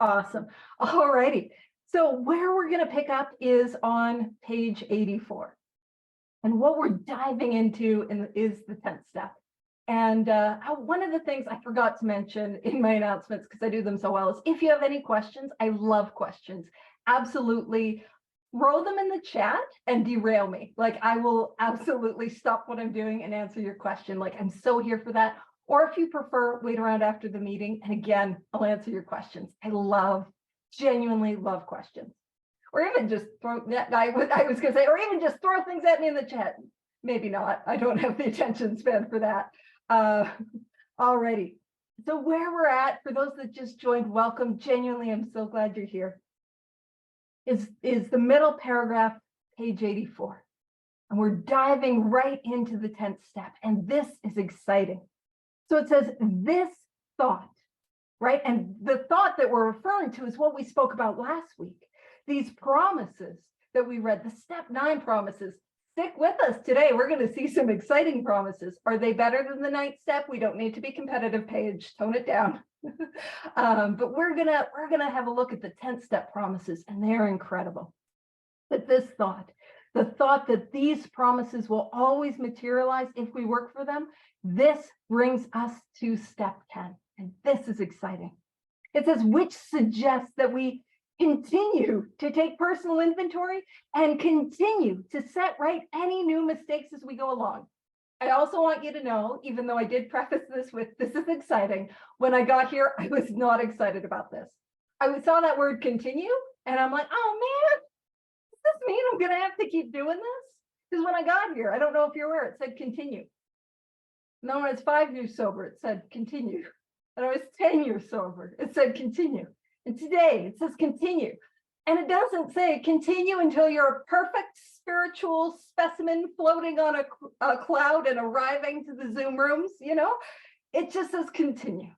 Awesome. All righty. So where we're going to pick up is on page 84. And what we're diving into is the 10th step. And one of the things I forgot to mention in my announcements, because I do them so well, is if you have any questions, I love questions. Absolutely throw them in the chat and derail me. Like, I will absolutely stop what I'm doing and answer your question. Like, I'm so here for that. Or if you prefer, wait around after the meeting. And again, I'll answer your questions. I genuinely love questions. Or even just throw, I was going to say, or even just throw things at me in the chat. Maybe not. I don't have the attention span for that. Alrighty. So where we're at, for those that just joined, welcome. Genuinely, I'm so glad you're here. Is the middle paragraph, page 84. And we're diving right into the 10th step. And this is exciting. So it says this thought, right? And the thought that we're referring to is what we spoke about last week. These promises that we read, the step 9 promises. Stick with us today. We're going to see some exciting promises. Are they better than the 9th step? We don't need to be competitive, Paige. Tone it down. But we're gonna have a look at the 10th step promises, and they're incredible. But this thought, the thought that these promises will always materialize if we work for them, this brings us to step 10. And this is exciting. It says, which suggests that we continue to take personal inventory and continue to set right any new mistakes as we go along. I also want you to know, even though I did preface this with, this is exciting, when I got here, I was not excited about this. I saw that word continue, and I'm like, oh man, does this mean I'm gonna have to keep doing this? Because when I got here, I don't know if you're aware, it said continue. And then when I was 5 years sober, it said continue. And I was 10 years sober, it said continue. And today it says continue. And it doesn't say continue until you're a perfect spiritual specimen floating on a cloud and arriving to the Zoom rooms, you know, it just says continue.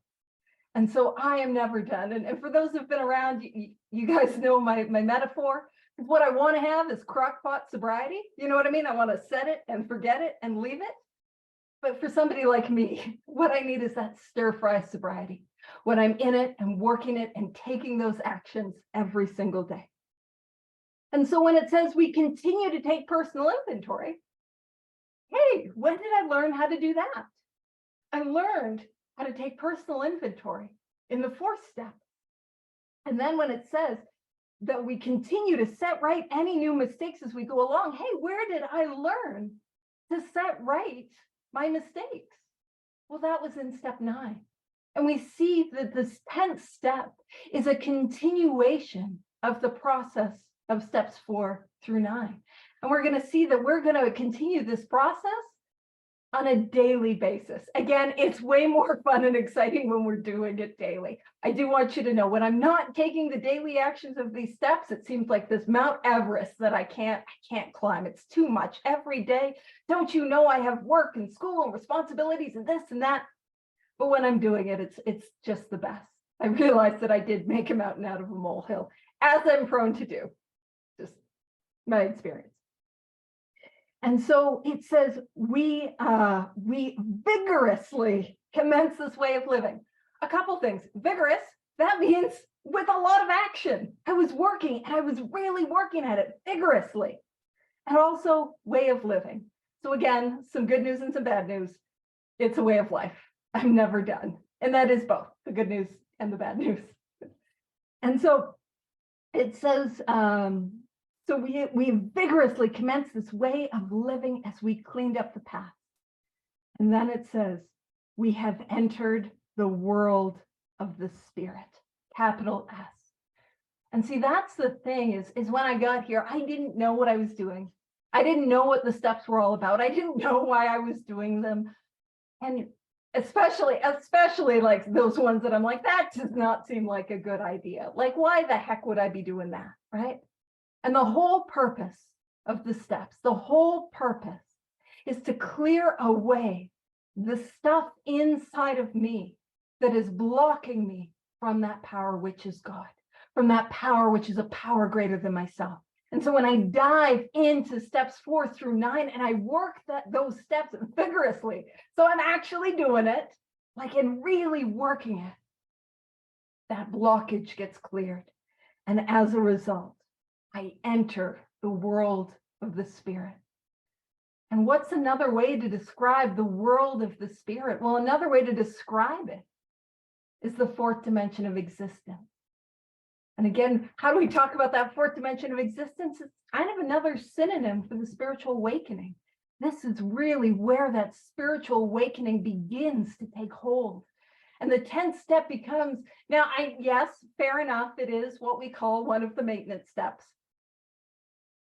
And so I am never done. And for those who've been around, you guys know my metaphor. What I want to have is crockpot sobriety. You know what I mean? I want to set it and forget it and leave it. But for somebody like me, what I need is that stir fry sobriety. When I'm in it and working it and taking those actions every single day. And so when it says we continue to take personal inventory, hey, when did I learn how to do that? I learned how to take personal inventory in the 4th step. And then when it says that we continue to set right any new mistakes as we go along, hey, where did I learn to set right my mistakes? Well, that was in step 9. And we see that this 10th step is a continuation of the process of steps 4 through 9. And we're going to see that we're going to continue this process on a daily basis. Again, it's way more fun and exciting when we're doing it daily. I do want you to know, when I'm not taking the daily actions of these steps, it seems like this Mount Everest that I can't climb. It's too much every day. Don't you know I have work and school and responsibilities and this and that? But when I'm doing it, it's just the best. I realized that I did make a mountain out of a molehill, as I'm prone to do, just my experience. And so it says we vigorously commence this way of living. A couple things. Vigorous, that means with a lot of action. I was working, and I was really working at it vigorously. And also way of living. So again, some good news and some bad news. It's a way of life. I'm never done. And that is both the good news and the bad news. And so it says, so we vigorously commence this way of living as we cleaned up the past. And then it says, we have entered the world of the Spirit, capital S. And see, that's the thing is when I got here, I didn't know what I was doing. I didn't know what the steps were all about. I didn't know why I was doing them. And especially like those ones that I'm like, that does not seem like a good idea. Like, why the heck would I be doing that, right? And the whole purpose of the steps, the whole purpose is to clear away the stuff inside of me that is blocking me from that power which is God, from that power which is a power greater than myself. And so when I dive into steps 4 through 9 and I work those steps vigorously, so I'm actually doing it, like, and really working it, that blockage gets cleared. And as a result, I enter the world of the Spirit. And what's another way to describe the world of the Spirit? Well, another way to describe it is the fourth dimension of existence. And again, how do we talk about that fourth dimension of existence? It's kind of another synonym for the spiritual awakening. This is really where that spiritual awakening begins to take hold. And the 10th step becomes, now, yes, fair enough, it is what we call one of the maintenance steps.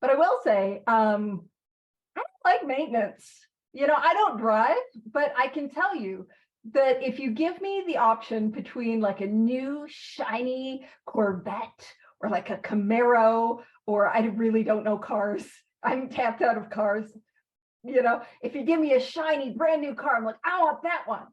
But I will say, I don't like maintenance. I don't drive, but I can tell you that if you give me the option between like a new shiny Corvette or like a Camaro, or I really don't know cars, I'm tapped out of cars. If you give me a shiny brand new car, I'm like, I want that one.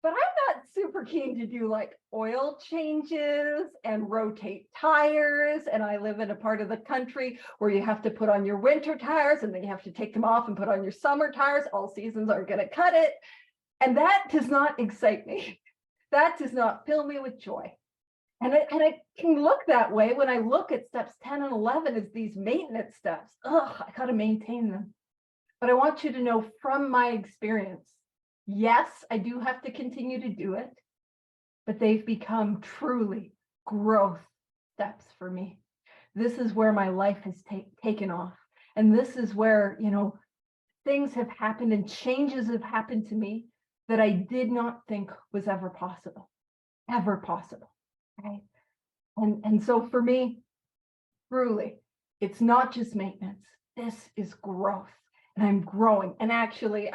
But I'm not super keen to do like oil changes and rotate tires. And I live in a part of the country where you have to put on your winter tires and then you have to take them off and put on your summer tires. All seasons aren't going to cut it. And that does not excite me. That does not fill me with joy. And I can look that way when I look at steps 10 and 11 as these maintenance steps. I got to maintain them. But I want you to know from my experience, yes, I do have to continue to do it, but they've become truly growth steps for me. This is where my life has taken off. And this is where, things have happened and changes have happened to me that I did not think was ever possible. Right? And so for me, truly, it's not just maintenance. This is growth. And I'm growing. And actually,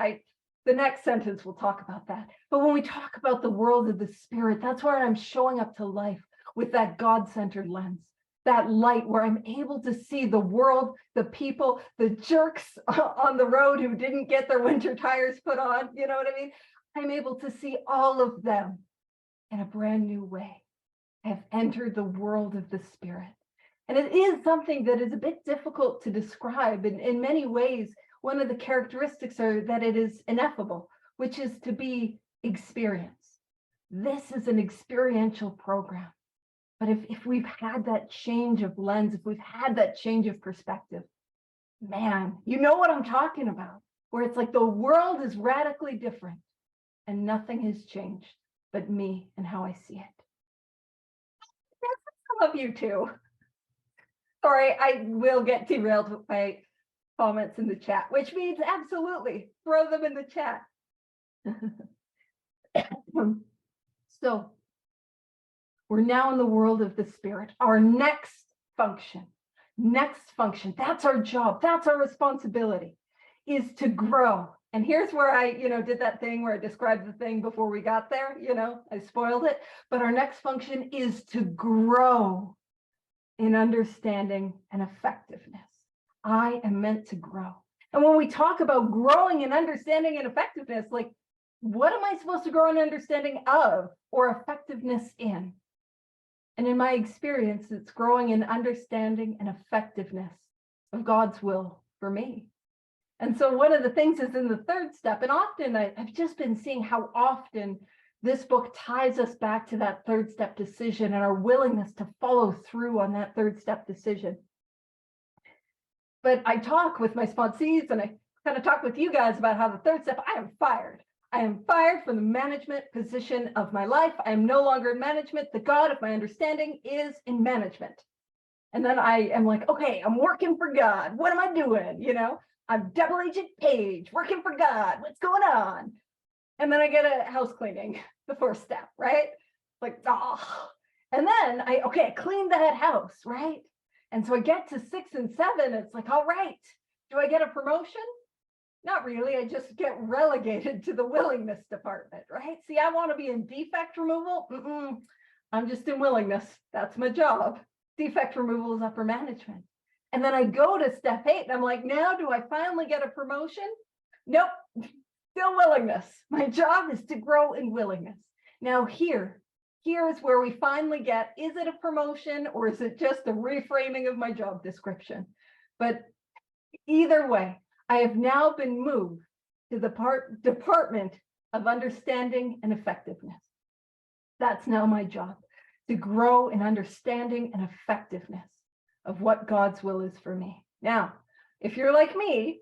the next sentence will talk about that. But when we talk about the world of the Spirit, that's where I'm showing up to life with that God-centered lens, that light where I'm able to see the world, the people, the jerks on the road who didn't get their winter tires put on. You know what I mean? I'm able to see all of them in a brand new way. I have entered the world of the Spirit. And it is something that is a bit difficult to describe. In many ways, one of the characteristics are that it is ineffable, which is to be experienced. This is an experiential program. But if we've had that change of lens, if we've had that change of perspective, man, you know what I'm talking about, where it's like the world is radically different and nothing has changed but me and how I see it. Some of you too. Sorry, I will get derailed by comments in the chat, which means absolutely throw them in the chat. So we're now in the world of the Spirit. Our next function, that's our job, that's our responsibility, is to grow. And here's where I, did that thing where I described the thing before we got there, I spoiled it. But our next function is to grow in understanding and effectiveness. I am meant to grow. And when we talk about growing in understanding and effectiveness, like, what am I supposed to grow in understanding of or effectiveness in? And in my experience, it's growing in understanding and effectiveness of God's will for me. And so one of the things is in the third step, and often I've just been seeing how often this book ties us back to that third step decision and our willingness to follow through on that third step decision. But I talk with my sponsees and I kind of talk with you guys about how the third step, I am fired. I am fired from the management position of my life. I am no longer in management. The God of my understanding is in management. And then I am like, okay, I'm working for God. What am I doing? I'm Double Agent Paige, working for God. What's going on? And then I get a house cleaning, the first step, right? Like, and then I clean that house, right? And so I get to 6 and 7. It's like, all right, do I get a promotion? Not really. I just get relegated to the willingness department, right? See, I want to be in defect removal. I'm just in willingness. That's my job. Defect removal is upper management. And then I go to step 8 and I'm like, now do I finally get a promotion? Nope, still willingness. My job is to grow in willingness. Now here is where we finally get, is it a promotion or is it just a reframing of my job description? But either way, I have now been moved to the department of understanding and effectiveness. That's now my job. to grow in understanding and effectiveness of what God's will is for me. Now, if you're like me,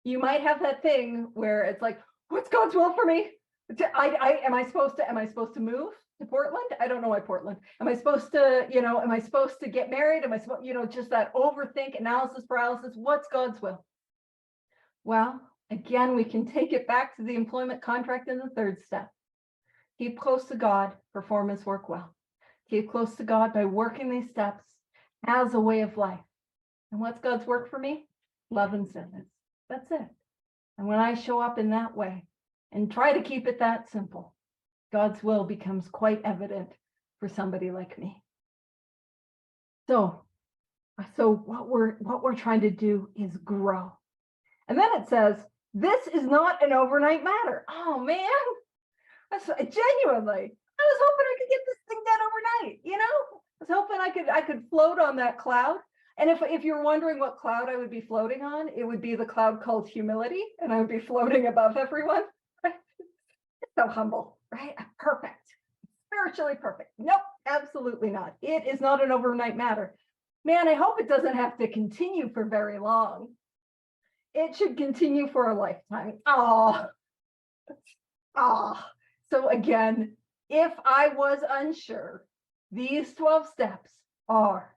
you might have that thing where it's like, what's God's will for me? Am I supposed to move to Portland? I don't know why Portland. Am I supposed to, am I supposed to get married? Am I supposed, just that overthink, analysis paralysis? What's God's will? Well, again, we can take it back to the employment contract in the third step. Keep close to God, perform His work well. Keep close to God by working these steps as a way of life. And what's God's work for me? Love and service. That's it. And when I show up in that way and try to keep it that simple, God's will becomes quite evident for somebody like me. So what we're trying to do is grow. And then it says, this is not an overnight matter. Oh man, genuinely, I was hoping I could get this thing done overnight. I was hoping I could float on that cloud. And if you're wondering what cloud I would be floating on, it would be the cloud called humility, and I would be floating above everyone. So humble, right? Perfect, spiritually perfect. Nope, absolutely not. It is not an overnight matter. Man, I hope it doesn't have to continue for very long. It should continue for a lifetime. So again, if I was unsure, these 12 steps are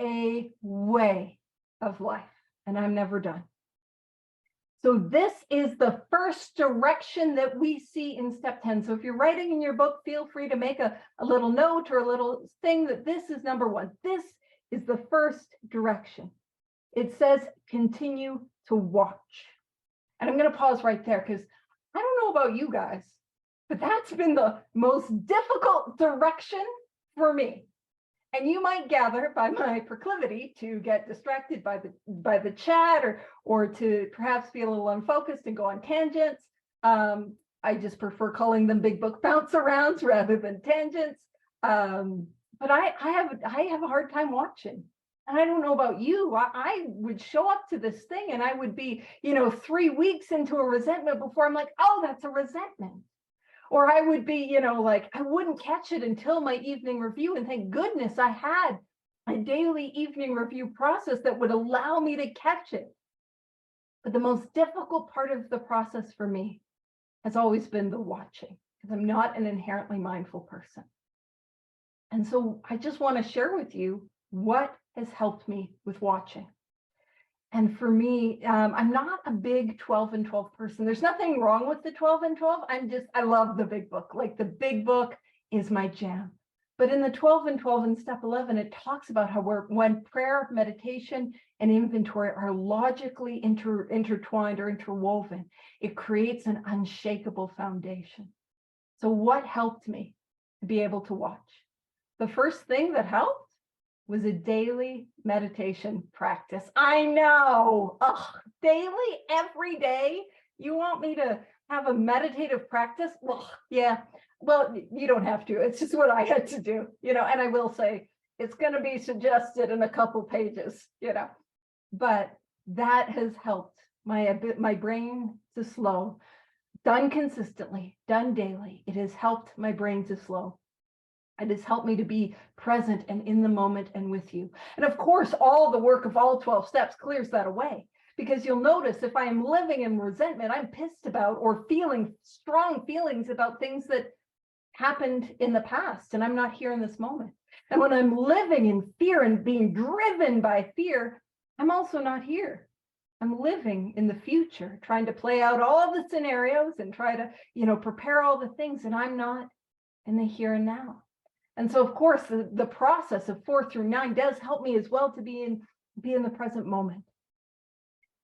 a way of life, and I'm never done. So this is the first direction that we see in step 10. So if you're writing in your book, feel free to make a little note or a little thing that this is number one. This is the first direction. It says continue to watch. And I'm going to pause right there because I don't know about you guys, but that's been the most difficult direction for me. And you might gather by my proclivity to get distracted by the chat or to perhaps be a little unfocused and go on tangents. I just prefer calling them big book bounce arounds rather than tangents. But I have a hard time watching. And I don't know about you. I would show up to this thing and I would be, 3 weeks into a resentment before I'm like, oh, that's a resentment. Or I would be, I wouldn't catch it until my evening review. And thank goodness I had a daily evening review process that would allow me to catch it. But the most difficult part of the process for me has always been the watching, because I'm not an inherently mindful person. And so I just want to share with you what has helped me with watching. And for me, I'm not a big 12 and 12 person. There's nothing wrong with the 12 and 12. I love the big book. Like the big book is my jam. But in the 12 and 12 in step 11, it talks about how when prayer, meditation, and inventory are logically intertwined or interwoven, it creates an unshakable foundation. So what helped me to be able to watch? The first thing that helped was a daily meditation practice. I know, daily, every day. You want me to have a meditative practice? Well, yeah, well, you don't have to. It's just what I had to do, and I will say it's going to be suggested in a couple pages, but that has helped my brain to slow. Done consistently, done daily, it has helped my brain to slow. It has helped me to be present and in the moment and with you. And of course, all the work of all 12 steps clears that away, because you'll notice if I am living in resentment, I'm pissed about or feeling strong feelings about things that happened in the past, and I'm not here in this moment. And when I'm living in fear and being driven by fear, I'm also not here. I'm living in the future, trying to play out all the scenarios and try to, prepare all the things, and I'm not in the here and now. And so, of course, the process of 4 through 9 does help me as well to be in the present moment.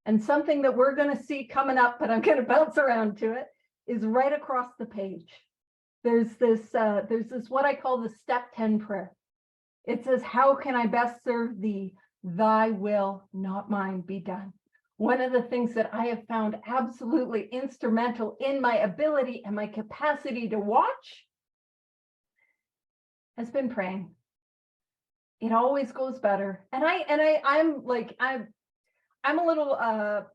And something that we're going to see coming up, but I'm going to bounce around to it, is right across the page. There's this what I call the step 10 prayer. It says, how can I best serve thee? Thy will, not mine, be done. One of the things that I have found absolutely instrumental in my ability and my capacity to watch has been praying. It always goes better. And I'm a little,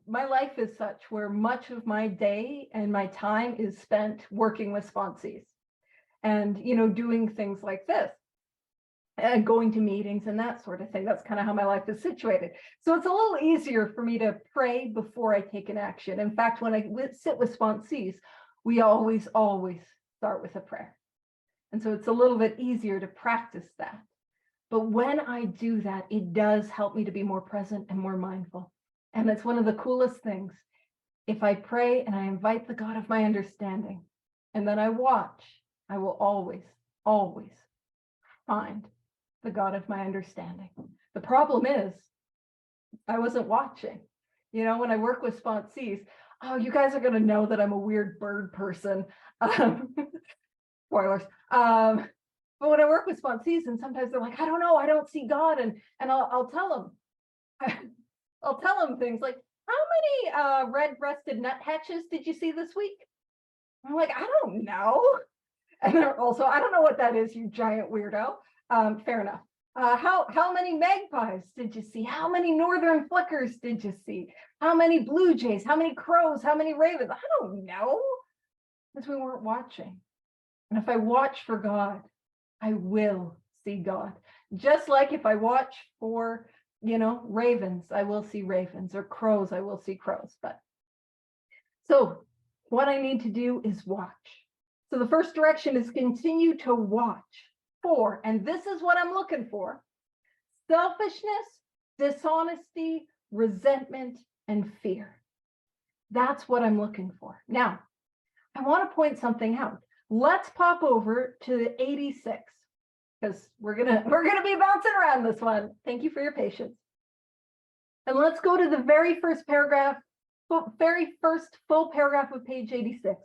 my life is such where much of my day and my time is spent working with sponsees and, doing things like this. and going to meetings and that sort of thing. That's kind of how my life is situated. So it's a little easier for me to pray before I take an action. In fact, when I sit with sponsees, we always start with a prayer. And so it's a little bit easier to practice that. But when I do that, it does help me to be more present and more mindful. And it's one of the coolest things. If I pray and I invite the God of my understanding, and then I watch, I will always find the God of my understanding. The problem is, I wasn't watching. You know, when I work with sponsees, oh, you guys are going to know that I'm a weird bird person. Spoilers. But when I work with sponsees, and sometimes they're like, I don't know, I don't see God. And I'll tell them, I'll tell them things like, how many red-breasted nuthatches did you see this week? I'm like, I don't know. And they're also, I don't know what that is, you giant weirdo. Fair enough. How many magpies did you see? How many northern flickers did you see? How many blue jays? How many crows? How many ravens? I don't know, because we weren't watching. And if I watch for God, I will see God. Just like if I watch for, ravens, I will see ravens, or crows, I will see crows. But so what I need to do is watch. So the first direction is continue to watch for, and this is what I'm looking for: selfishness, dishonesty, resentment, and fear. That's what I'm looking for. Now, I want to point something out. Let's pop over to 86, because we're gonna be bouncing around this one. Thank you for your patience. And let's go to the very first paragraph, very first full paragraph of page 86.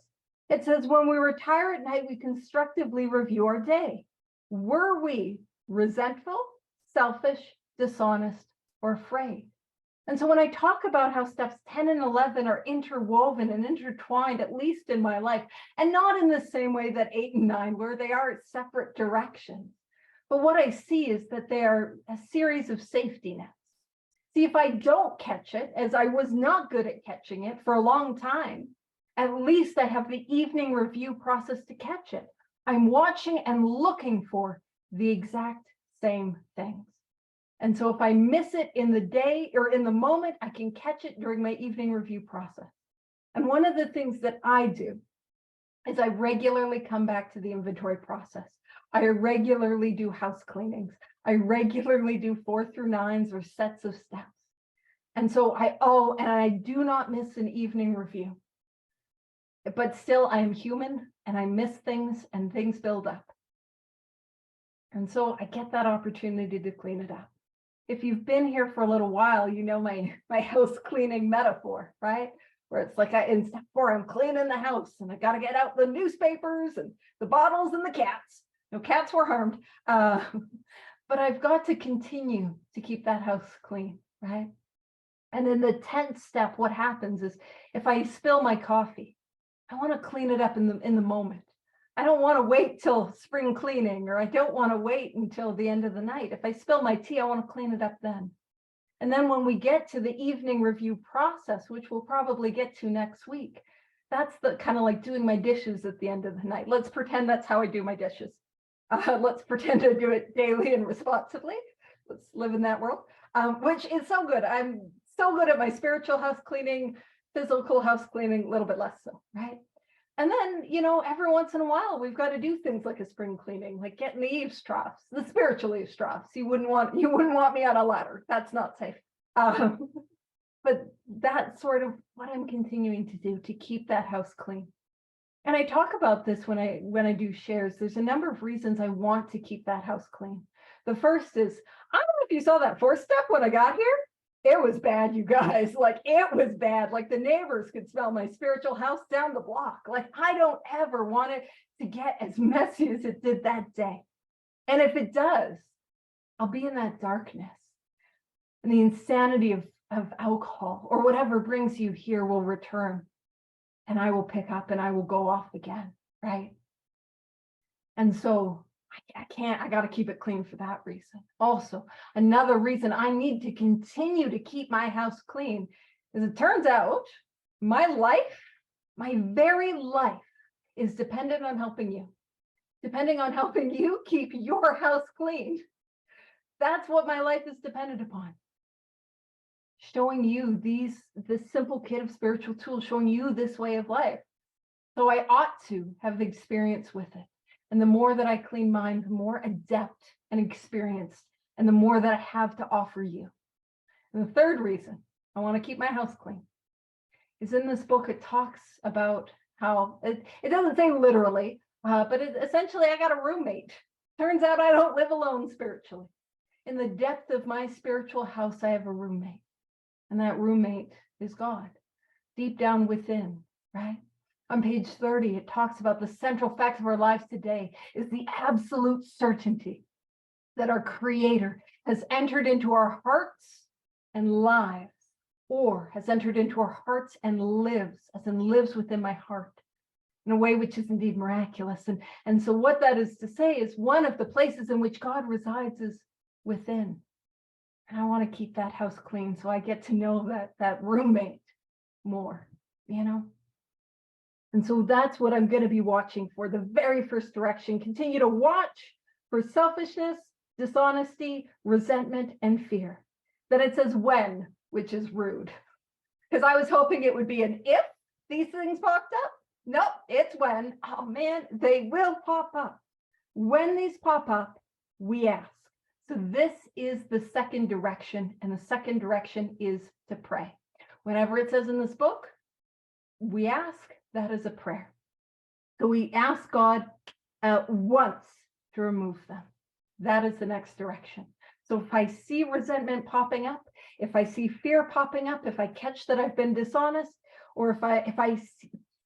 It says, when we retire at night, we constructively review our day. Were we resentful, selfish, dishonest, or afraid? And so when I talk about how steps 10 and 11 are interwoven and intertwined, at least in my life, and not in the same way that 8 and 9, where they are separate directions. But what I see is that they are a series of safety nets. See, if I don't catch it, as I was not good at catching it for a long time, at least I have the evening review process to catch it. I'm watching and looking for the exact same things. And so if I miss it in the day or in the moment, I can catch it during my evening review process. And one of the things that I do is I regularly come back to the inventory process. I regularly do house cleanings. I regularly do 4 through 9s or sets of steps. And so I do not miss an evening review. But still, I am human and I miss things and things build up. And so I get that opportunity to clean it up. If you've been here for a little while, you know my house cleaning metaphor, right? Where it's like in step 4, I'm cleaning the house and I got to get out the newspapers and the bottles and the cats. No cats were harmed. But I've got to continue to keep that house clean, right? And in the 10th step, what happens is if I spill my coffee, I want to clean it up in the moment. I don't want to wait till spring cleaning, or I don't want to wait until the end of the night. If I spill my tea, I want to clean it up then. And then when we get to the evening review process, which we'll probably get to next week, that's the kind of like doing my dishes at the end of the night. Let's pretend that's how I do my dishes. Let's pretend to do it daily and responsibly. Let's live in that world, which is so good. I'm so good at my spiritual house cleaning, physical house cleaning, a little bit less so, right? And then, every once in a while, we've got to do things like a spring cleaning, like getting the eaves troughs, the spiritual eaves troughs. You wouldn't want me on a ladder. That's not safe. But that's sort of what I'm continuing to do to keep that house clean. And I talk about this when I do shares. There's a number of reasons I want to keep that house clean. The first is, I don't know if you saw that 4th step when I got here. It was bad, you guys. Like, it was bad. Like, the neighbors could smell my spiritual house down the block. Like, I don't ever want it to get as messy as it did that day. And if it does, I'll be in that darkness. And the insanity of alcohol or whatever brings you here will return. And I will pick up and I will go off again, right? And so I got to keep it clean for that reason. Also, another reason I need to continue to keep my house clean is it turns out my very life is dependent on helping you keep your house clean. That's what my life is dependent upon. Showing you this simple kit of spiritual tools, showing you this way of life. So I ought to have experience with it. And the more that I clean mine, the more adept and experienced, and the more that I have to offer you. And the third reason I want to keep my house clean is in this book, it talks about how it doesn't say literally, but essentially I got a roommate. Turns out I don't live alone spiritually. In the depth of my spiritual house, I have a roommate. And that roommate is God, deep down within, right? On page 30, it talks about the central facts of our lives today is the absolute certainty that our Creator has entered into our hearts and lives, or has entered into our hearts and lives, as in lives within my heart, in a way which is indeed miraculous. And so what that is to say is one of the places in which God resides is within. And I want to keep that house clean so I get to know that roommate more, you know? And so that's what I'm going to be watching for. The very first direction, continue to watch for selfishness, dishonesty, resentment, and fear. Then it says when, which is rude. Because I was hoping it would be an if these things popped up. Nope, it's when. Oh man, they will pop up. When these pop up, we ask. So this is the second direction, and the second direction is to pray. Whenever it says in this book, we ask, that is a prayer. So we ask God once to remove them. That is the next direction. So if I see resentment popping up, if I see fear popping up, if I catch that I've been dishonest, or if I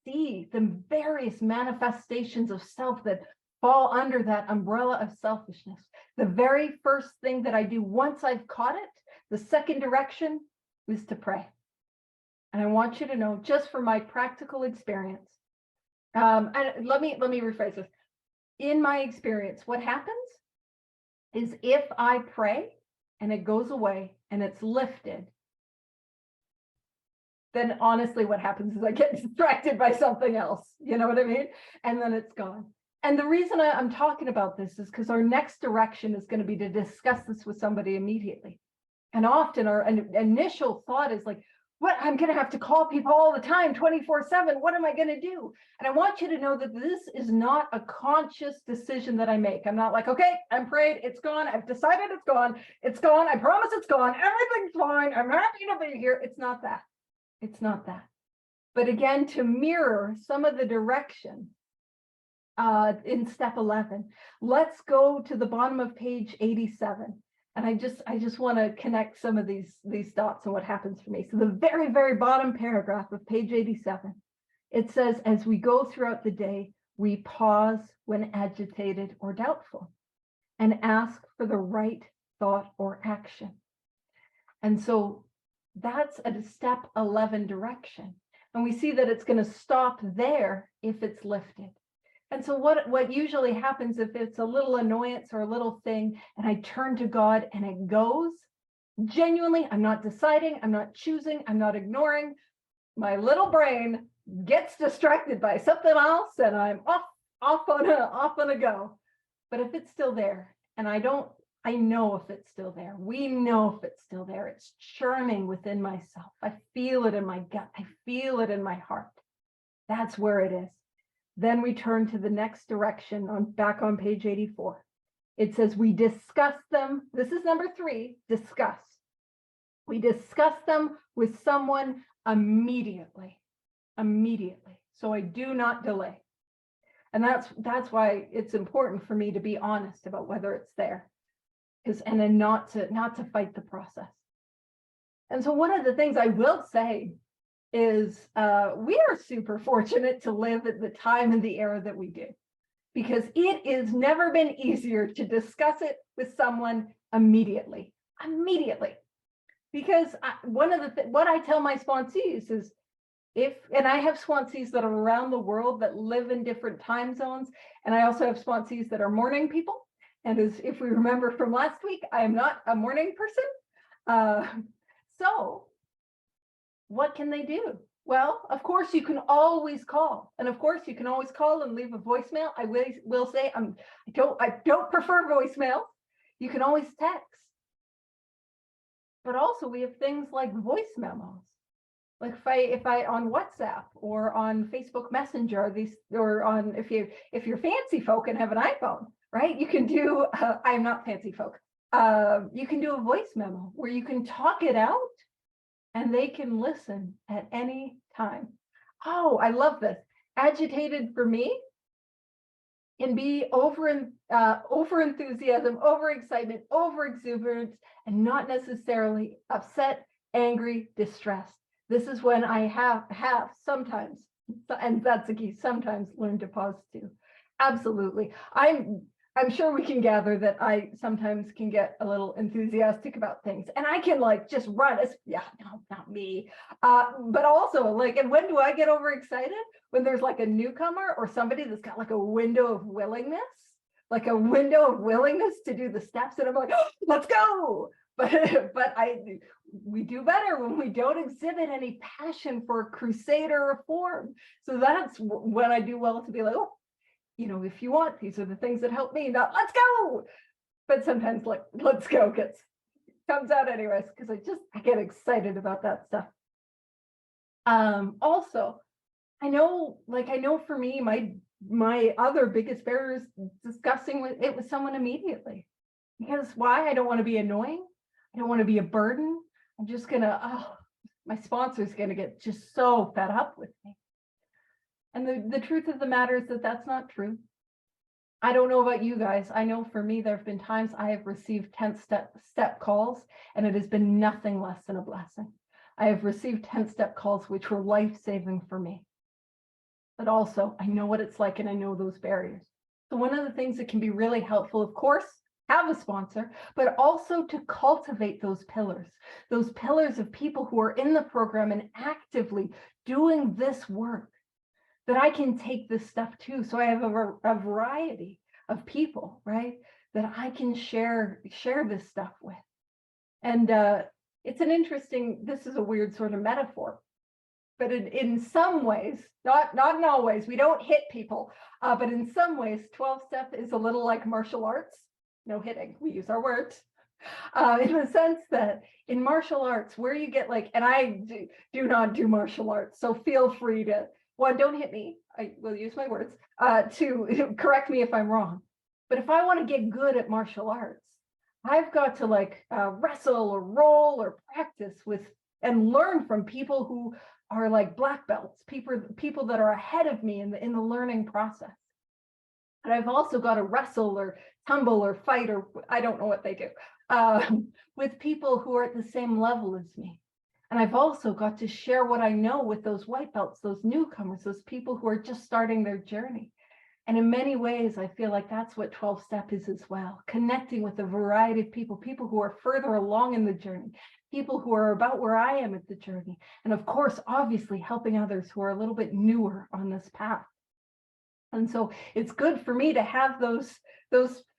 see the various manifestations of self that fall under that umbrella of selfishness, the very first thing that I do once I've caught it, the second direction is to pray. And I want you to know, just from my practical experience, and let me rephrase this. In my experience, what happens is if I pray and it goes away and it's lifted, then honestly, what happens is I get distracted by something else. You know what I mean? And then it's gone. And the reason I'm talking about this is because our next direction is going to be to discuss this with somebody immediately. And often our initial thought is like, what, I'm going to have to call people all the time, 24/7. What am I going to do? And I want you to know that this is not a conscious decision that I make. I'm not like, okay, I'm prayed, it's gone. I've decided it's gone. It's gone. I promise it's gone. Everything's fine. I'm happy to be here. It's not that. It's not that. But again, to mirror some of the direction in step 11, let's go to the bottom of page 87. And I just want to connect some of these dots and what happens for me. So the very, very bottom paragraph of page 87, it says, as we go throughout the day, we pause when agitated or doubtful and ask for the right thought or action. And so that's a step 11 direction. And we see that it's going to stop there if it's lifted. And so what usually happens if it's a little annoyance or a little thing, and I turn to God and it goes, genuinely, I'm not deciding, I'm not choosing, I'm not ignoring. My little brain gets distracted by something else and I'm off on a go. But if it's still there, and I know if it's still there, we know if it's still there, it's churning within myself. I feel it in my gut. I feel it in my heart. That's where it is. Then we turn to the next direction back on page 84. It says we discuss them. This is number 3, discuss. We discuss them with someone immediately. So I do not delay. And that's why it's important for me to be honest about whether it's there. And then not to fight the process. And so one of the things I will say is we are super fortunate to live at the time and the era that we do, because it has never been easier to discuss it with someone immediately. Because what I tell my sponsees is, and I have sponsees that are around the world that live in different time zones, and I also have sponsees that are morning people. And if we remember from last week, I am not a morning person. So what can they do? Well, of course, you can always call. And of course, you can always call and leave a voicemail. I will say I don't prefer voicemail. You can always text. But also we have things like voice memos. Like if I on WhatsApp or on Facebook Messenger, or on if you're fancy folk and have an iPhone, right? You can do I'm not fancy folk. You can do a voice memo where you can talk it out and they can listen at any time. Oh, I love this. Agitated for me can be over enthusiasm, over excitement, over exuberance, and not necessarily upset, angry, distressed. This is when I have sometimes, and that's the key, sometimes learn to pause too. Absolutely. I'm sure we can gather that I sometimes can get a little enthusiastic about things, and I can like just run as, yeah, no, not me. But also like, and when do I get overexcited? When there's like a newcomer or somebody that's got like a window of willingness, to do the steps, and I'm like, oh, let's go. But we do better when we don't exhibit any passion for crusader reform. So that's when I do well to be like, oh, you know, if you want, these are the things that help me, not let's go. But sometimes like, let's go comes out anyways, because I get excited about that stuff. Also, I know for me, my other biggest barrier is discussing it with someone immediately. Because why? I don't want to be annoying. I don't want to be a burden. I'm just gonna, my sponsor's gonna get just so fed up with me. And the truth of the matter is that that's not true. I don't know about you guys. I know for me, there have been times I have received 10th step calls, and it has been nothing less than a blessing. I have received 10th step calls, which were life-saving for me. But also, I know what it's like, and I know those barriers. So one of the things that can be really helpful, of course, have a sponsor, but also to cultivate those pillars of people who are in the program and actively doing this work, that I can take this stuff too. So I have a variety of people, right, that I can share this stuff with. And it's an interesting, this is a weird sort of metaphor, but in some ways, not in all ways, we don't hit people, but in some ways, 12-step is a little like martial arts. No hitting, we use our words. In the sense that in martial arts, where you get like, and I do not do martial arts, so feel free to, one, don't hit me, I will use my words, to correct me if I'm wrong. But if I want to get good at martial arts, I've got to like wrestle or roll or practice with and learn from people who are like black belts, people that are ahead of me in the learning process. And I've also got to wrestle or tumble or fight, or I don't know what they do, with people who are at the same level as me. And I've also got to share what I know with those white belts, those newcomers, those people who are just starting their journey. And in many ways, I feel like that's what 12-step is as well, connecting with a variety of people who are further along in the journey, people who are about where I am at the journey. And of course, obviously helping others who are a little bit newer on this path. And so it's good for me to have those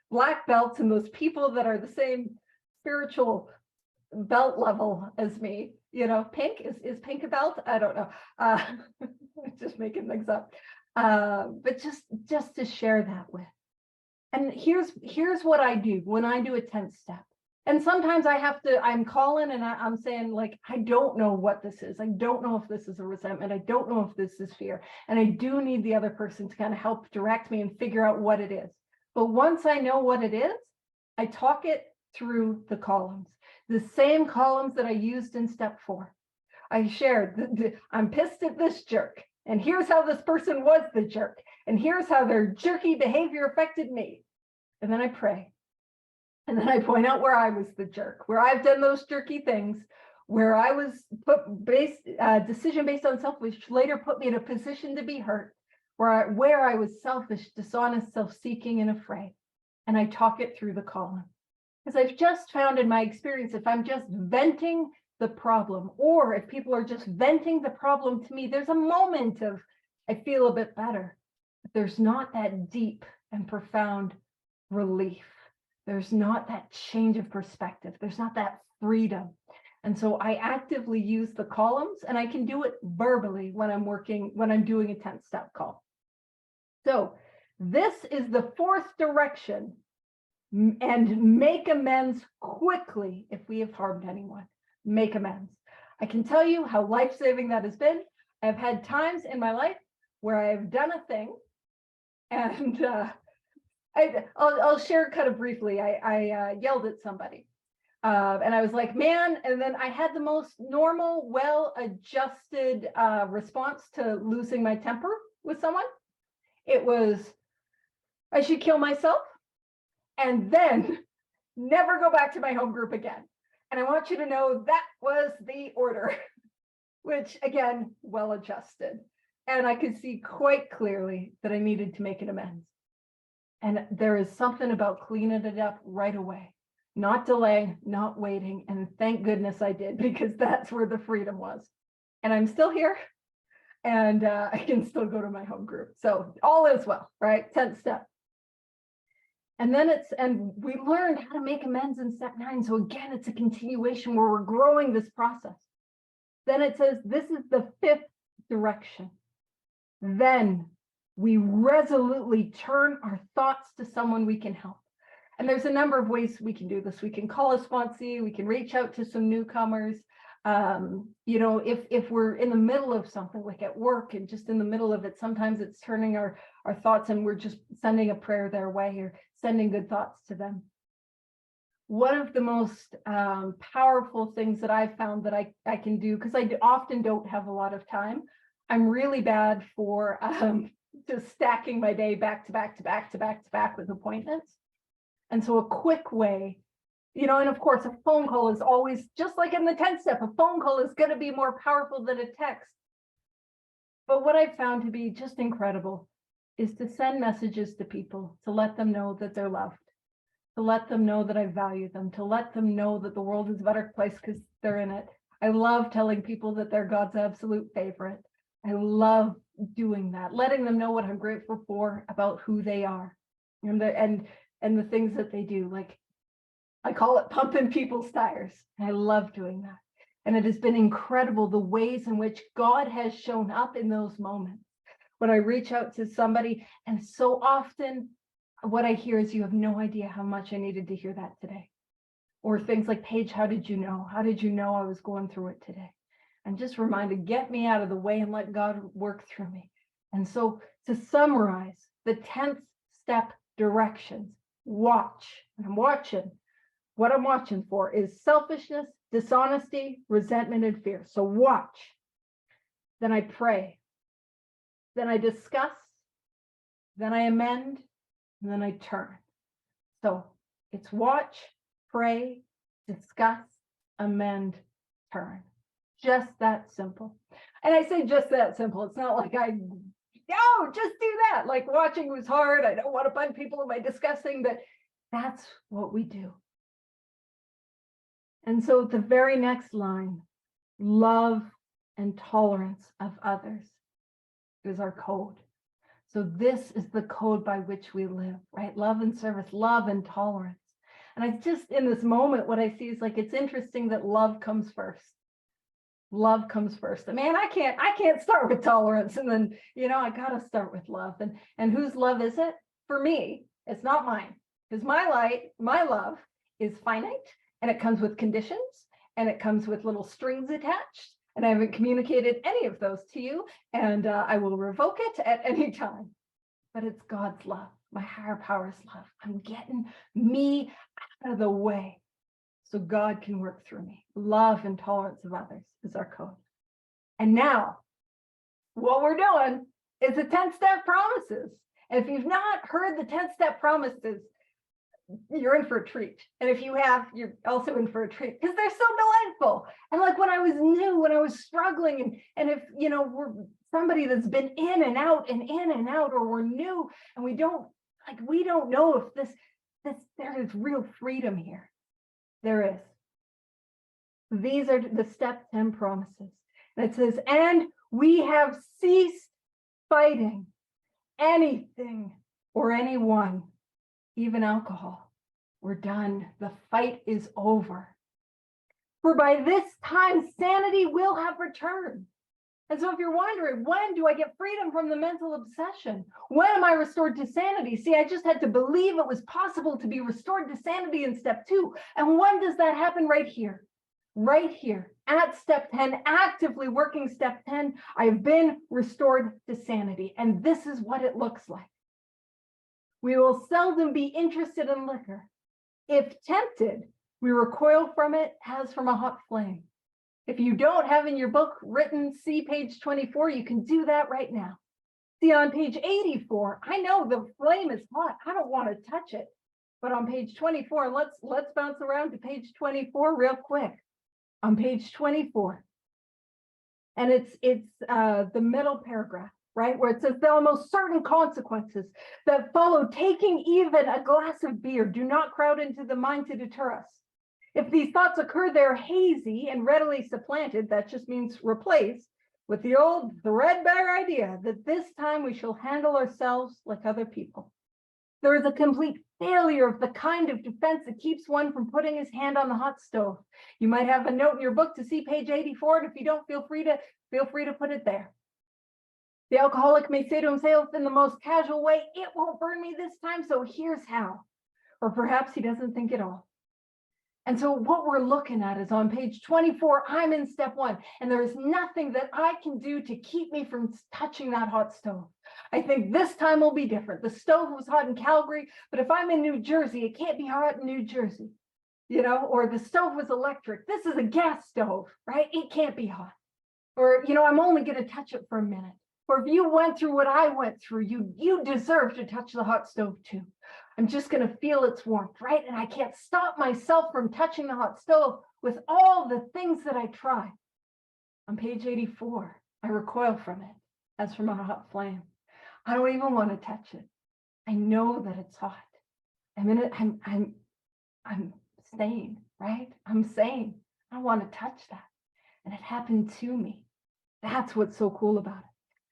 black belts and those people that are the same spiritual belt level as me. You know, pink is pink a belt? I don't know. Just making things up. But just to share that with. And here's what I do when I do a 10th step. And sometimes I'm calling and I'm saying, like, I don't know what this is. I don't know if this is a resentment. I don't know if this is fear. And I do need the other person to kind of help direct me and figure out what it is. But once I know what it is, I talk it through the columns, the same columns that I used in step 4. I shared, I'm pissed at this jerk. And here's how this person was the jerk. And here's how their jerky behavior affected me. And then I pray. And then I point out where I was the jerk, where I've done those jerky things, where I was decision based on self, which later put me in a position to be hurt, where I was selfish, dishonest, self-seeking, and afraid. And I talk it through the column. Because I've just found in my experience, if I'm just venting the problem, or if people are just venting the problem to me, there's a moment of, I feel a bit better. But there's not that deep and profound relief. There's not that change of perspective. There's not that freedom. And so I actively use the columns, and I can do it verbally when I'm doing a 10th step call. So this is the 4th direction and make amends quickly if we have harmed anyone. Make amends. I can tell you how life-saving that has been. I've had times in my life where I've done a thing, and I'll share kind of briefly. I yelled at somebody, and I was like, man, and then I had the most normal, well-adjusted response to losing my temper with someone. It was, I should kill myself and then never go back to my home group again. And I want you to know that was the order, which again, well-adjusted. And I could see quite clearly that I needed to make an amends. And there is something about cleaning it up right away, not delaying, not waiting. And thank goodness I did, because that's where the freedom was. And I'm still here, and I can still go to my home group. So all is well, right? 10th step. And then and we learned how to make amends in step 9. So again, it's a continuation where we're growing this process. Then it says, this is the 5th direction. Then we resolutely turn our thoughts to someone we can help. And there's a number of ways we can do this. We can call a sponsee, we can reach out to some newcomers. You know, if we're in the middle of something, like at work and just in the middle of it, sometimes it's turning our thoughts and we're just sending a prayer their way or sending good thoughts to them. One of the most powerful things that I've found that I can do, because I often don't have a lot of time, I'm really bad for just stacking my day back to back to back to back to back with appointments. And so a quick way, you know, and of course, a phone call is always, just like in the 10th step, a phone call is going to be more powerful than a text. But what I've found to be just incredible is to send messages to people, to let them know that they're loved, to let them know that I value them, to let them know that the world is a better place because they're in it. I love telling people that they're God's absolute favorite. I love doing that, letting them know what I'm grateful for about who they are and the things that they do. Like, I call it pumping people's tires. I love doing that. And it has been incredible the ways in which God has shown up in those moments when I reach out to somebody. And so often what I hear is, you have no idea how much I needed to hear that today. Or things like, Paige, how did you know? How did you know I was going through it today? I'm just reminded, get me out of the way and let God work through me. And so to summarize the 10th step directions, watch. And I'm watching. What I'm watching for is selfishness, dishonesty, resentment, and fear. So watch. Then I pray. Then I discuss. Then I amend. And then I turn. So it's watch, pray, discuss, amend, turn. Just that simple. And I say just that simple. It's not like just do that. Like, watching was hard. I don't want to bug people by discussing, but that's what we do. And so the very next line, love and tolerance of others, is our code. So this is the code by which we live, right? Love and service, love and tolerance. And I just, in this moment, what I see is like, it's interesting that love comes first. Love comes first. Man, I can't start with tolerance. And then, you know, I got to start with love. And whose love is it? For me, it's not mine. Because my love is finite, and it comes with conditions, and it comes with little strings attached. And I haven't communicated any of those to you, and I will revoke it at any time. But it's God's love, my higher power's love. I'm getting me out of the way so God can work through me. Love and tolerance of others is our code. And now, what we're doing is the 10th step promises. And if you've not heard the 10th step promises, you're in for a treat. And if you have, you're also in for a treat, because they're so delightful. And like, when I was new, when I was struggling, and if, you know, we're somebody that's been in and out, or we're new, and we don't know if there is real freedom here. There is. These are the step 10 promises. And it says, and we have ceased fighting anything or anyone, even alcohol. We're done. The fight is over. For by this time, sanity will have returned, And so if you're wondering, when do I get freedom from the mental obsession? When am I restored to sanity? See, I just had to believe it was possible to be restored to sanity in step 2. And when does that happen? Right here at step 10, actively working step 10, I've been restored to sanity. And this is what it looks like. We will seldom be interested in liquor. If tempted, we recoil from it as from a hot flame. If you don't have in your book written, see page 24, you can do that right now. See, on page 84, I know the flame is hot. I don't want to touch it. But on page 24, let's bounce around to page 24 real quick. On page 24, and it's the middle paragraph, right, where it says the almost certain consequences that follow taking even a glass of beer do not crowd into the mind to deter us. If these thoughts occur, they're hazy and readily supplanted. That just means replaced with the old threadbare idea that this time we shall handle ourselves like other people. There is a complete failure of the kind of defense that keeps one from putting his hand on the hot stove. You might have a note in your book to see page 84, and if you don't, feel free to put it there. The alcoholic may say to himself in the most casual way, "It won't burn me this time, so here's how." Or perhaps he doesn't think at all. And so what we're looking at is on page 24, I'm in step 1, and there is nothing that I can do to keep me from touching that hot stove. I think this time will be different. The stove was hot in Calgary, but if I'm in New Jersey, it can't be hot in New Jersey, or the stove was electric. This is a gas stove, right? It can't be hot. Or, I'm only going to touch it for a minute. Or if you went through what I went through, you deserve to touch the hot stove too. I'm just going to feel its warmth, right? And I can't stop myself from touching the hot stove with all the things that I try. On page 84, I recoil from it as from a hot flame. I don't even want to touch it. I know that it's hot. I'm sane, right? I'm sane. I don't want to touch that. And it happened to me. That's what's so cool about it.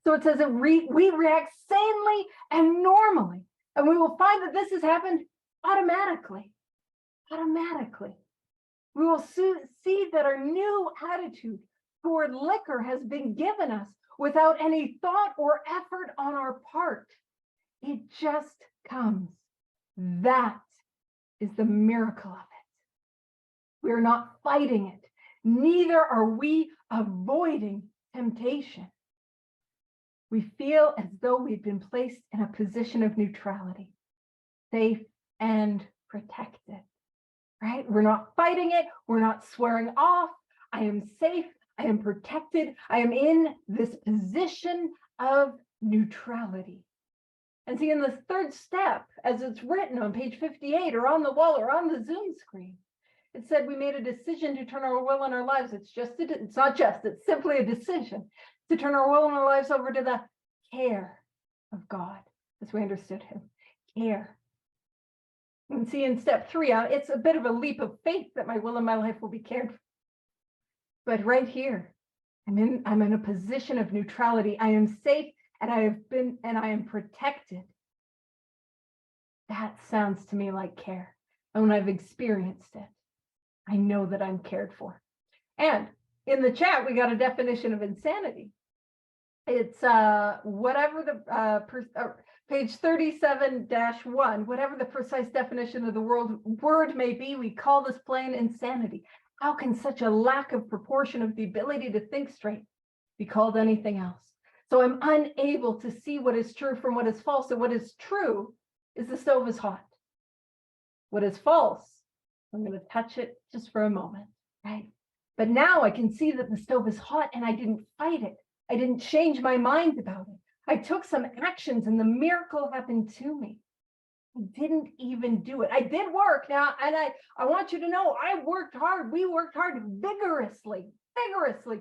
So it says that we react sanely and normally. And we will find that this has happened automatically. Automatically. We will see that our new attitude toward liquor has been given us without any thought or effort on our part. It just comes. That is the miracle of it. We are not fighting it. Neither are we avoiding temptation. We feel as though we've been placed in a position of neutrality, safe and protected, right? We're not fighting it. We're not swearing off. I am safe. I am protected. I am in this position of neutrality. And see, in this third step, as it's written on page 58 or on the wall or on the Zoom screen, it said we made a decision to turn our will and our lives. It's simply a decision to turn our will and our lives over to the care of God, as we understood him. Care. And see, in step 3, it's a bit of a leap of faith that my will and my life will be cared for. But right here, I'm in a position of neutrality. I am safe, and I am protected. That sounds to me like care. And when I've experienced it, I know that I'm cared for. And in the chat, we got a definition of insanity. It's whatever the page 37-1, whatever the precise definition of the word may be, we call this plain insanity. How can such a lack of proportion of the ability to think straight be called anything else? So I'm unable to see what is true from what is false. And what is true is the stove is hot. What is false, I'm going to touch it just for a moment, right? But now I can see that the stove is hot and I didn't fight it. I didn't change my mind about it. I took some actions and the miracle happened to me. I didn't even do it. I did work now, and I want you to know I worked hard. We worked hard vigorously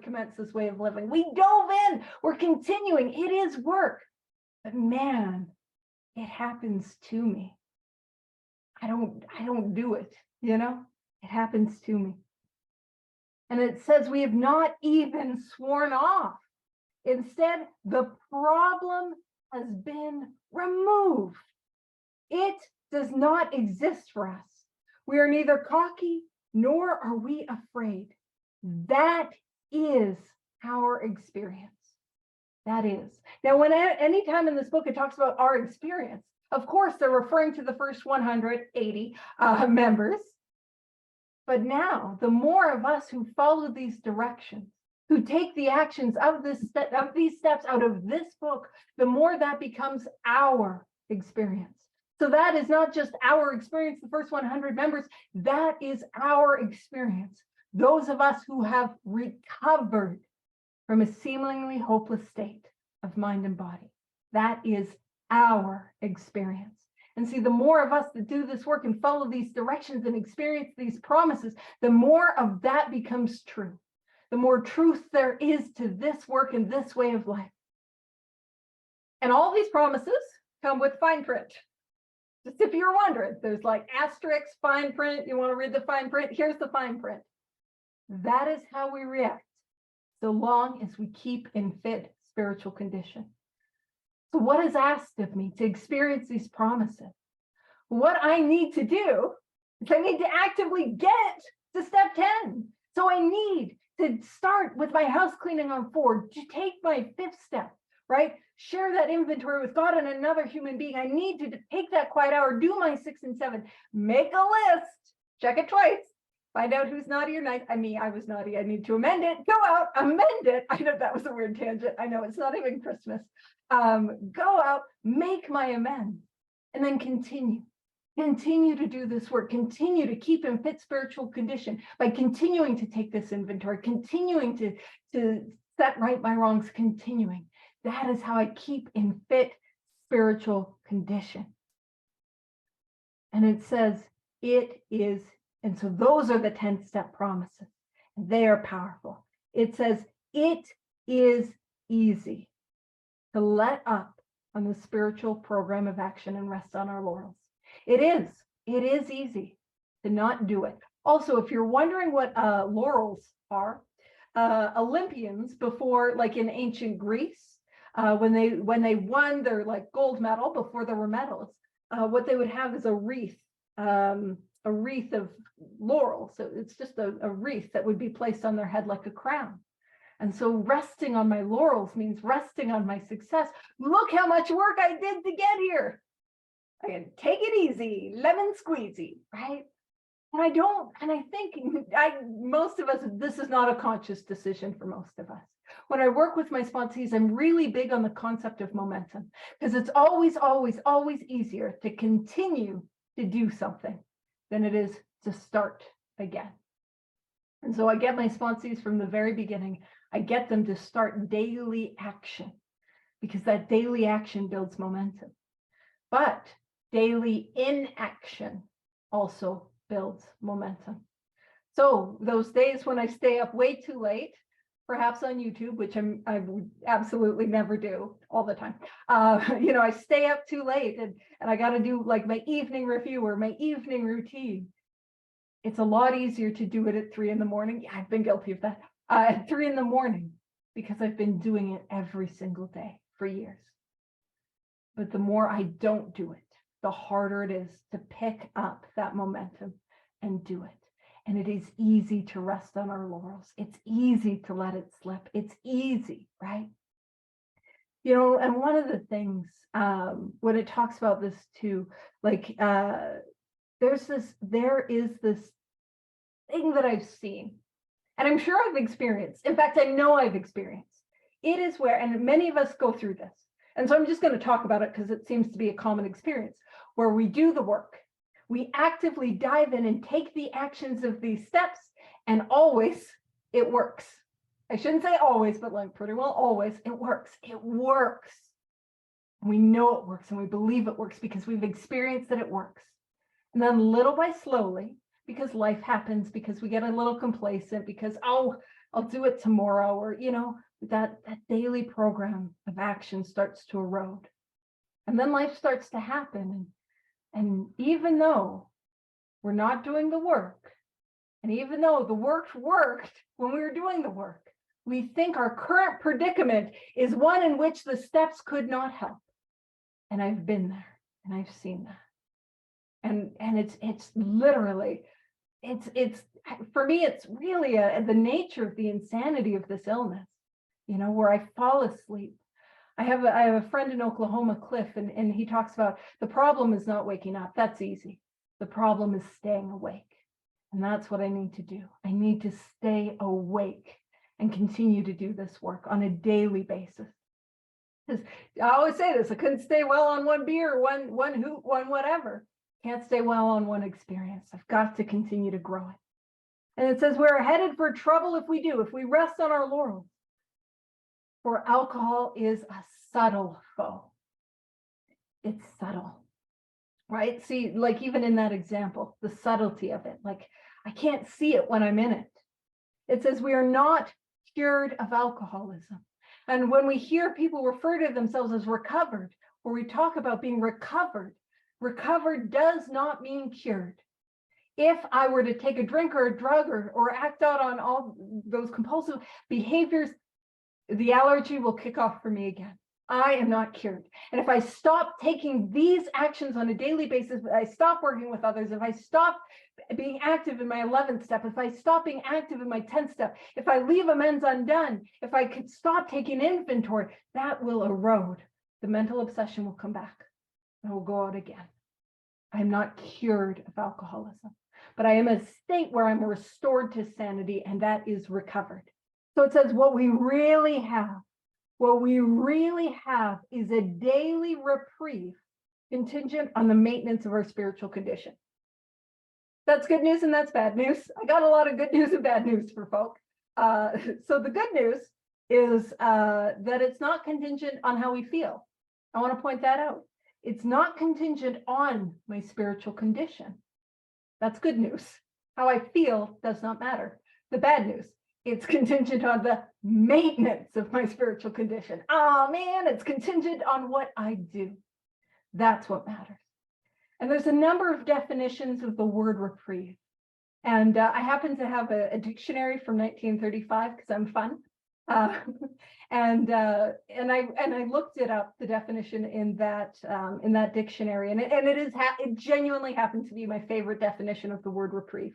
commence this way of living. We dove in. We're continuing. It is work. But man, it happens to me. I don't do it, It happens to me. And it says we have not even sworn off. Instead, the problem has been removed. It does not exist for us. We are neither cocky nor are we afraid. That is our experience. That is. Now, when anytime in this book it talks about our experience, of course, they're referring to the first 180 members. But now, the more of us who follow these directions, who take the actions of these steps out of this book, the more that becomes our experience. So that is not just our experience, the first 100 members, that is our experience. Those of us who have recovered from a seemingly hopeless state of mind and body. That is our experience. And see, the more of us that do this work and follow these directions and experience these promises, the more of that becomes true. The more truth there is to this work and this way of life. And all these promises come with fine print. Just if you're wondering, there's like asterisks, fine print. You want to read the fine print? Here's the fine print. That is how we react, so long as we keep in fit spiritual condition. So what is asked of me to experience these promises? What I need to do is I need to actively get to step 10. So I need to start with my house cleaning on 4, to take my 5th step, right? Share that inventory with God and another human being. I need to take that quiet hour, do my 6 and 7, make a list, check it twice. Find out who's naughty or nice. I was naughty. I need to amend it. Go out, amend it. I know that was a weird tangent. I know it's not even Christmas. Go out, make my amends, and then continue. Continue to do this work. Continue to keep in fit spiritual condition by continuing to take this inventory, continuing to set right my wrongs, continuing. That is how I keep in fit spiritual condition. And it says, it is. And so those are the 10-step promises, and they are powerful. It says, it is easy to let up on the spiritual program of action and rest on our laurels. It is easy to not do it. Also, if you're wondering what laurels are, Olympians before, like in ancient Greece, when they won their like gold medal before there were medals, what they would have is a wreath of laurel. So it's just a wreath that would be placed on their head like a crown. And so resting on my laurels means resting on my success. Look how much work I did to get here. I can take it easy, lemon squeezy, right? And I think most of us, this is not a conscious decision for most of us. When I work with my sponsees, I'm really big on the concept of momentum, because it's always, always, always easier to continue to do something than it is to start again. And so I get my sponsees from the very beginning, I get them to start daily action, because that daily action builds momentum. But daily inaction also builds momentum. So those days when I stay up way too late, perhaps on YouTube, which I would absolutely never do all the time. I stay up too late and I got to do like my evening review or my evening routine. It's a lot easier to do it at 3 in the morning. Yeah, I've been guilty of that. At 3 in the morning, because I've been doing it every single day for years. But the more I don't do it, the harder it is to pick up that momentum and do it. And it is easy to rest on our laurels. It's easy to let it slip. It's easy, right? And one of the things when it talks about this too, like there is this thing that I've seen, and I'm sure I've experienced. In fact, I know I've experienced. It is where, and many of us go through this. And so I'm just going to talk about it because it seems to be a common experience, where we do the work. We actively dive in and take the actions of these steps, and always it works. I shouldn't say always, but like pretty well always it works. It works. We know it works and we believe it works because we've experienced that it works. And then little by slowly, because life happens, because we get a little complacent, because, oh, I'll do it tomorrow, or, that daily program of action starts to erode. And then life starts to happen. And even though we're not doing the work, and even though the work worked when we were doing the work, we think our current predicament is one in which the steps could not help. And I've been there and I've seen that. And it's literally, it's for me, it's really the nature of the insanity of this illness, where I fall asleep, I have a friend in Oklahoma, Cliff, and he talks about the problem is not waking up. That's easy. The problem is staying awake. And that's what I need to do. I need to stay awake and continue to do this work on a daily basis. Because I always say this, I couldn't stay well on one beer, one hoot, one whatever. Can't stay well on one experience. I've got to continue to grow it. And it says we're headed for trouble if we do, if we rest on our laurels. For alcohol is a subtle foe. It's subtle, right? See, like even in that example, the subtlety of it, like I can't see it when I'm in it. It says we are not cured of alcoholism. And when we hear people refer to themselves as recovered, or we talk about being recovered, recovered does not mean cured. If I were to take a drink or a drug or act out on all those compulsive behaviors, the allergy will kick off for me again. I am not cured. And if I stop taking these actions on a daily basis, if I stop working with others, if I stop being active in my 11th step, if I stop being active in my 10th step, if I leave amends undone, if I could stop taking inventory, that will erode. The mental obsession will come back and will go out again. I'm not cured of alcoholism, but I am in a state where I'm restored to sanity, and that is recovered. So it says what we really have is a daily reprieve contingent on the maintenance of our spiritual condition. That's good news and that's bad news. I got a lot of good news and bad news for folk. So the good news is that it's not contingent on how we feel. I want to point that out. It's not contingent on my spiritual condition. That's good news. How I feel does not matter. The bad news, it's contingent on the maintenance of my spiritual condition. Oh man, it's contingent on what I do. That's what matters. And there's a number of definitions of the word reprieve. And I happen to have a dictionary from 1935 because I'm fun. And I looked it up, the definition in that dictionary, and it genuinely happens to be my favorite definition of the word reprieve.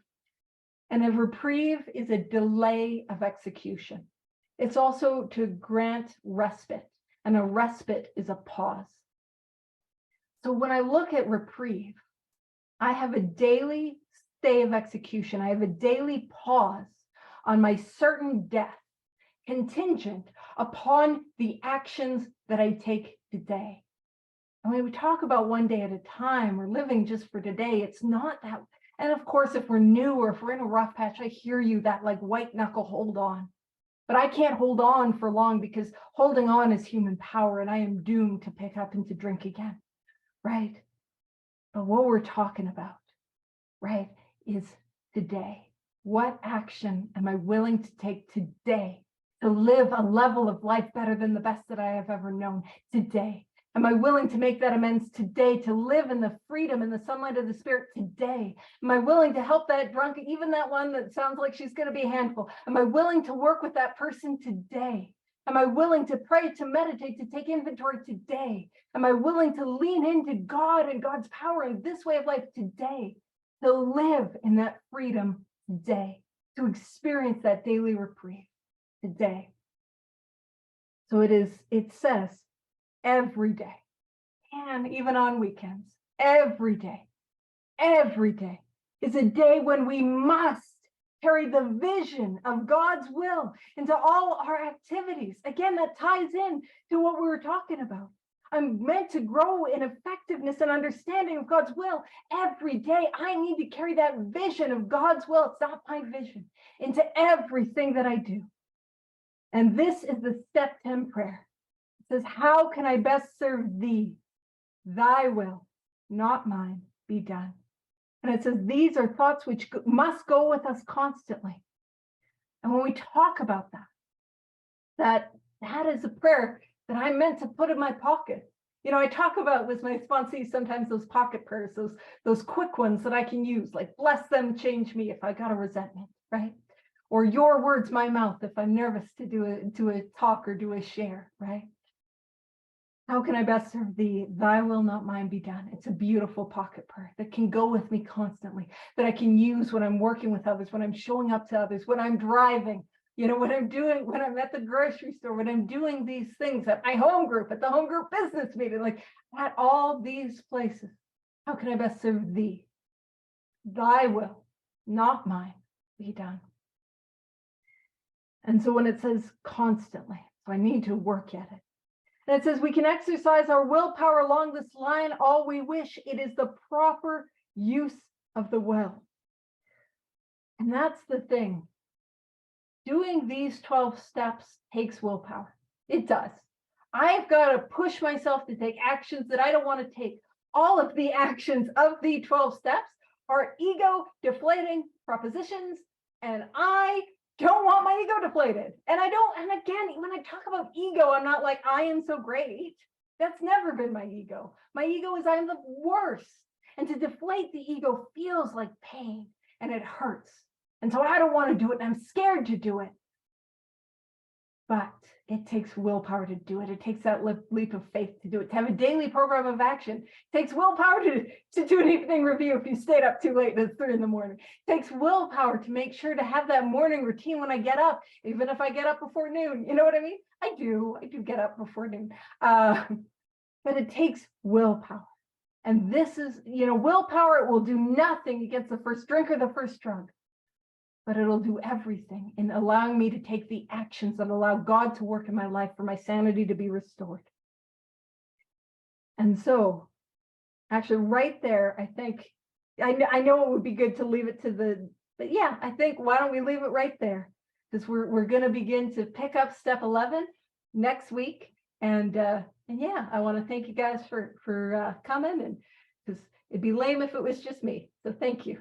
And a reprieve is a delay of execution. It's also to grant respite, and a respite is a pause. So when I look at reprieve, I have a daily stay of execution. I have a daily pause on my certain death, contingent upon the actions that I take today. And when we talk about one day at a time or living just for today, it's not that. And of course, if we're new or if we're in a rough patch, I hear you, that like white knuckle hold on. But I can't hold on for long because holding on is human power, and I am doomed to pick up and to drink again, right? But what we're talking about, right, is today. What action am I willing to take today to live a level of life better than the best that I have ever known today? Am I willing to make that amends today, to live in the freedom and the sunlight of the Spirit today? Am I willing to help that drunk, even that one that sounds like she's going to be a handful? Am I willing to work with that person today? Am I willing to pray, to meditate, to take inventory today? Am I willing to lean into God and God's power in this way of life today, to live in that freedom today, to experience that daily reprieve today? So it says every day, and even on weekends, every day is a day when we must carry the vision of God's will into all our activities. Again, that ties in to what we were talking about. I'm meant to grow in effectiveness and understanding of God's will every day. I need to carry that vision of God's will. It's not my vision, into everything that I do. And this is the step 10 prayer. It says, how can I best serve thee? Thy will, not mine, be done. And it says, these are thoughts which must go with us constantly. And when we talk about that is a prayer that I'm meant to put in my pocket. You know, I talk about with my sponsees sometimes those pocket prayers, those quick ones that I can use, like bless them, change me if I got a resentment, right? Or your words, my mouth, if I'm nervous to do a talk or do a share, right? How can I best serve thee? Thy will, not mine, be done. It's a beautiful pocket prayer that can go with me constantly, that I can use when I'm working with others, when I'm showing up to others, when I'm driving, when I'm at the grocery store, when I'm doing these things at my home group, at the home group business meeting, like at all these places, how can I best serve thee? Thy will, not mine, be done. And so when it says constantly, so I need to work at it. And it says we can exercise our willpower along this line all we wish. It is the proper use of the will. And that's the thing. Doing these 12 steps takes willpower. It does. I've got to push myself to take actions that I don't want to take. All of the actions of the 12 steps are ego deflating propositions, and I don't want my ego deflated. And again, when I talk about ego, I'm not like, I am so great. That's never been my ego. My ego is I'm the worst. And to deflate the ego feels like pain and it hurts. And so I don't want to do it, and I'm scared to do it. But it takes willpower to do it. It takes that leap of faith to do it, to have a daily program of action. It takes willpower to do an evening review if you stayed up too late and it's 3 a.m. It takes willpower to make sure to have that morning routine when I get up, even if I get up before noon. You know what I mean? I do get up before noon. But it takes willpower. And this is, willpower, it will do nothing against the first drink or the first drug. But it'll do everything in allowing me to take the actions that allow God to work in my life for my sanity to be restored. And so, actually, right there, I think, I know it would be good to leave it to but yeah, I think, why don't we leave it right there? Because we're going to begin to pick up step 11 next week. And yeah, I want to thank you guys for coming, and because it'd be lame if it was just me. So thank you.